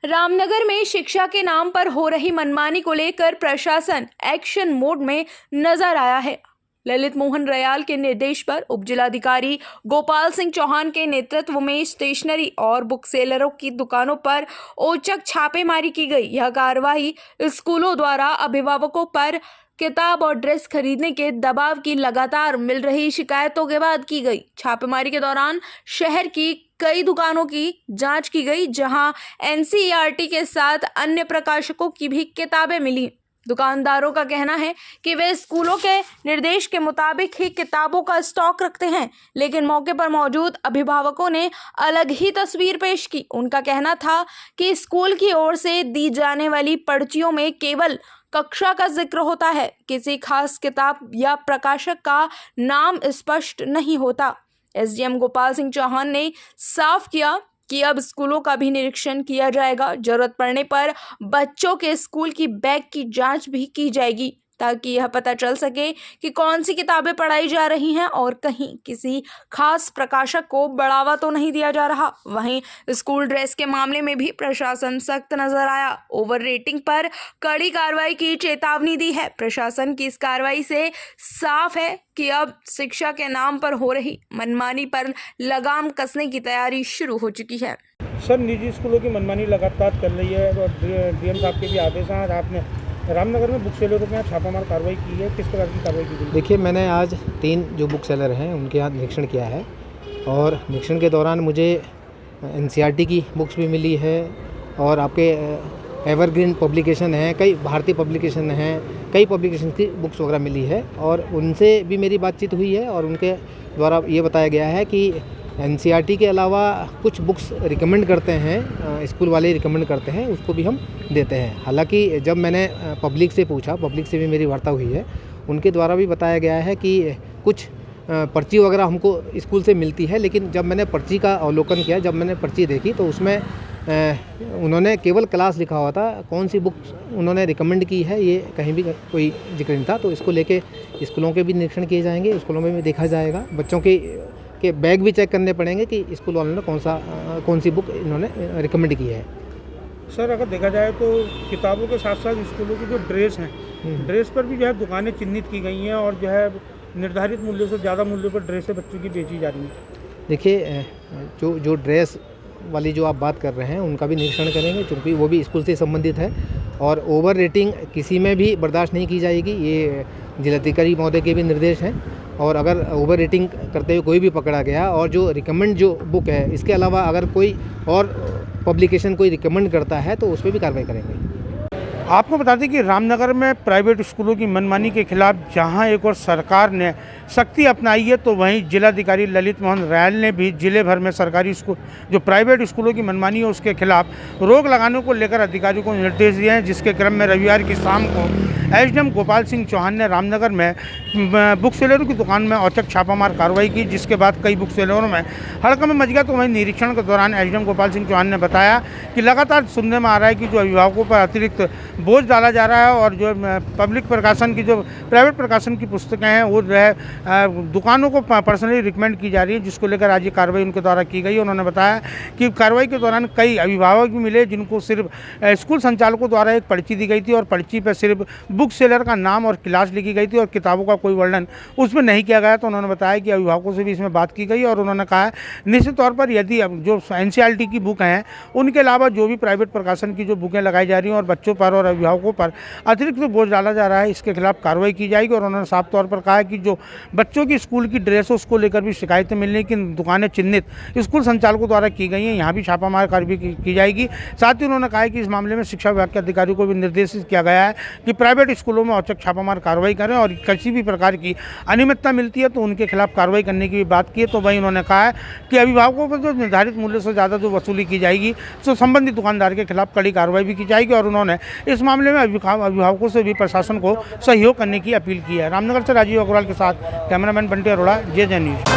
रामनगर में शिक्षा के नाम पर हो रही मनमानी को लेकर प्रशासन एक्शन मोड में नजर आया है। ललित मोहन रयाल के निर्देश पर उपजिलाधिकारी गोपाल सिंह चौहान के नेतृत्व में स्टेशनरी और बुक सेलरों की दुकानों पर औचक छापेमारी की गई। यह कार्रवाई स्कूलों द्वारा अभिभावकों पर किताब और ड्रेस खरीदने के दबाव की लगातार मिल रही शिकायतों के बाद की गई। छापेमारी के दौरान शहर की कई दुकानों की जांच की गई, जहां एनसीईआरटी के साथ अन्य प्रकाशकों की भी किताबें मिली। दुकानदारों का कहना है कि वे स्कूलों के निर्देश के मुताबिक ही किताबों का स्टॉक रखते हैं, लेकिन मौके पर मौजूद अभिभावकों ने अलग ही तस्वीर पेश की। उनका कहना था कि स्कूल की ओर से दी जाने वाली पर्चियों में केवल कक्षा का जिक्र होता है, किसी खास किताब या प्रकाशक का नाम स्पष्ट नहीं होता। एसडीएम गोपाल सिंह चौहान ने साफ किया कि अब स्कूलों का भी निरीक्षण किया जाएगा। जरूरत पड़ने पर बच्चों के स्कूल की बैग की जांच भी की जाएगी, ताकि यह पता चल सके कि कौन सी किताबें पढ़ाई जा रही हैं और कहीं किसी खास प्रकाशक को बढ़ावा तो नहीं दिया जा रहा। वहीं स्कूल ड्रेस के मामले में भी प्रशासन सख्त नजर आया। ओवर रेटिंग पर कड़ी कार्रवाई की चेतावनी दी है। प्रशासन की इस कार्रवाई से साफ है कि अब शिक्षा के नाम पर हो रही मनमानी पर लगाम कसने की तैयारी शुरू हो चुकी है। सर, निजी स्कूलों की मनमानी लगातार चल रही है और डीएम साहब के भी आदेश हैं। आपने रामनगर में बुक सेलरों के यहाँ छापामार कार्रवाई की है, किस प्रकार की कार्रवाई की गई? देखिए, मैंने आज 3 जो बुक सेलर हैं उनके यहाँ निरीक्षण किया है और निरीक्षण के दौरान मुझे एनसीईआरटी की बुक्स भी मिली है और आपके एवरग्रीन पब्लिकेशन हैं, कई भारतीय पब्लिकेशन हैं, कई पब्लिकेशन की बुक्स वगैरह मिली है और उनसे भी मेरी बातचीत हुई है और उनके द्वारा ये बताया गया है कि एनसीईआरटी के अलावा कुछ बुक्स रिकमेंड करते हैं, स्कूल वाले रिकमेंड करते हैं, उसको भी हम देते हैं। हालांकि जब मैंने पब्लिक से पूछा, पब्लिक से भी मेरी वार्ता हुई है, उनके द्वारा भी बताया गया है कि कुछ पर्ची वगैरह हमको स्कूल से मिलती है, लेकिन जब मैंने पर्ची का अवलोकन किया, जब मैंने पर्ची देखी तो उसमें उन्होंने केवल क्लास लिखा हुआ था। कौन सी बुक उन्होंने रिकमेंड की है ये कहीं भी कोई जिक्र नहीं था। तो इसको लेके स्कूलों के भी निरीक्षण किए जाएंगे, स्कूलों में भी देखा जाएगा, बच्चों के बैग भी चेक करने पड़ेंगे कि स्कूल वालों ने कौन सी बुक इन्होंने रिकमेंड की है। सर, अगर देखा जाए तो किताबों के साथ साथ स्कूलों की जो ड्रेस हैं, ड्रेस पर भी जो है दुकानें चिन्हित की गई हैं और जो है निर्धारित मूल्य से ज़्यादा मूल्य पर ड्रेसें बच्चों की बेची जा रही हैं। देखिए, जो ड्रेस वाली जो आप बात कर रहे हैं उनका भी निरीक्षण करेंगे, क्योंकि वो भी स्कूल से संबंधित है और ओवर रेटिंग किसी में भी बर्दाश्त नहीं की जाएगी। ये जिलाधिकारी महोदय के भी निर्देश हैं और अगर ओवर रेटिंग करते हुए कोई भी पकड़ा गया और जो रिकमेंड जो बुक है, इसके अलावा अगर कोई और पब्लिकेशन कोई रिकमेंड करता है तो उस पर भी कार्रवाई करेंगे। आपको बता दें कि रामनगर में प्राइवेट स्कूलों की मनमानी के खिलाफ जहां एक और सरकार ने सख्ती अपनाई है, तो वहीं जिलाधिकारी ललित मोहन रयाल ने भी जिले भर में सरकारी स्कूल जो प्राइवेट स्कूलों की मनमानी है उसके खिलाफ रोक लगाने को लेकर अधिकारियों को निर्देश दिए हैं। जिसके क्रम में रविवार की शाम को एसडीएम गोपाल सिंह चौहान ने रामनगर में बुक सेलरों की दुकान में औचक छापामार कार्रवाई की, जिसके बाद कई बुक सेलरों में हड़कंप मच गया। तो वहीं निरीक्षण के दौरान एसडीएम गोपाल सिंह चौहान ने बताया कि लगातार सुनने में आ रहा है कि जो अभिभावकों पर अतिरिक्त बोझ डाला जा रहा है और जो पब्लिक प्रकाशन की जो प्राइवेट प्रकाशन की पुस्तकें हैं वो जो है दुकानों को पर्सनली रिकमेंड की जा रही है, जिसको लेकर आज ये कार्रवाई उनके द्वारा की गई। उन्होंने बताया कि कार्रवाई के दौरान कई अभिभावक भी मिले जिनको सिर्फ स्कूल संचालकों द्वारा एक पर्ची दी गई थी और पर्ची पर सिर्फ बुक सेलर का नाम और क्लास लिखी गई थी और किताबों का कोई वर्णन उसमें नहीं किया गया। तो उन्होंने बताया कि अभिभावकों से भी इसमें बात की गई और उन्होंने कहा निश्चित तौर पर यदि जो एनसीईआरटी की बुक हैं उनके अलावा जो भी प्राइवेट प्रकाशन की जो बुकें लगाई जा रही हैं और बच्चों पर और अभिभावकों पर अतिरिक्त बोझ डाला जा रहा है, इसके खिलाफ कार्रवाई की जाएगी। और उन्होंने साफ तौर पर कहा कि जो बच्चों की स्कूल की ड्रेस है उसको लेकर भी शिकायतें मिलने की दुकानें चिन्हित स्कूल संचालकों द्वारा की गई हैं, यहाँ भी छापामार कार्रवाई की जाएगी। साथ ही उन्होंने कहा कि इस मामले में शिक्षा विभाग के अधिकारियों को भी निर्देशित किया गया है कि प्राइवेट स्कूलों में औचक छापामार कार्रवाई करें और किसी भी प्रकार की अनियमितता मिलती है तो उनके खिलाफ कार्रवाई करने की भी बात की है। तो वहीं उन्होंने कहा है कि अभिभावकों पर जो निर्धारित मूल्य से ज़्यादा जो वसूली की जाएगी तो संबंधित दुकानदार के खिलाफ कड़ी कार्रवाई भी की जाएगी। और उन्होंने इस मामले में अभिभावकों से भी प्रशासन को सहयोग करने की अपील की है। रामनगर से राजीव अग्रवाल के साथ कैमरामैन बंटी अरोड़ा, जे न्यूज़।